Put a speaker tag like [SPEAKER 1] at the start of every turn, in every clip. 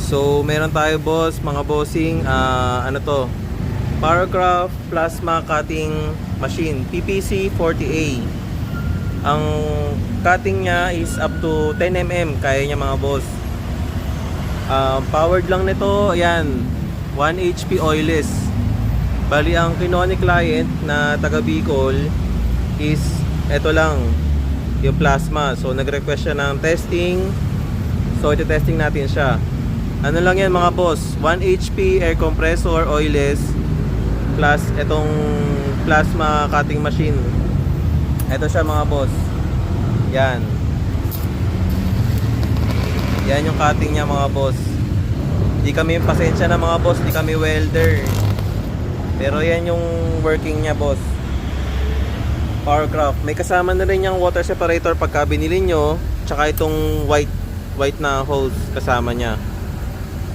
[SPEAKER 1] So meron tayo boss, mga bossing, ano to, Powercraft Plasma Cutting Machine PPC 40A. Ang cutting niya is up to 10 mm, kaya niya mga boss. Powered lang nito, ayan, 1 HP oilless. Bali ang kinuha ni client na taga Bicol is eto lang, yung plasma. So nag-request siya ng testing. So ito-testing natin siya. Ano lang yan mga boss, 1 HP air compressor oilless plus itong plasma cutting machine. Ito siya mga boss. Yan. Yan yung cutting niya mga boss. Di kami, pasensya na mga boss, di kami welder. Pero yan yung working niya boss. Powercraft. May kasama na rin yung water separator pagka binili nyo. Tsaka itong white na hose kasama niya.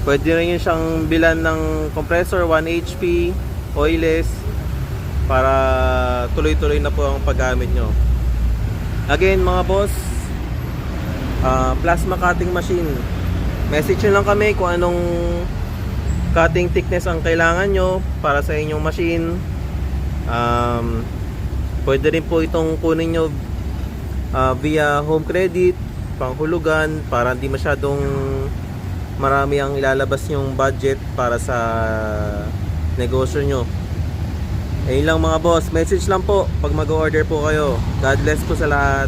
[SPEAKER 1] Pwede rin yun siyang bilan ng compressor 1 HP oilless para tuloy-tuloy na po ang paggamit nyo. Again mga boss, plasma cutting machine. Message nyo lang kami kung anong cutting thickness ang kailangan nyo para sa inyong machine. Pwede rin po itong kunin nyo via home credit, panghulugan, para hindi masyadong marami ang ilalabas yung budget para sa negosyo nyo. Ayun lang mga boss, message lang po pag mag-order po kayo. God bless po sa lahat.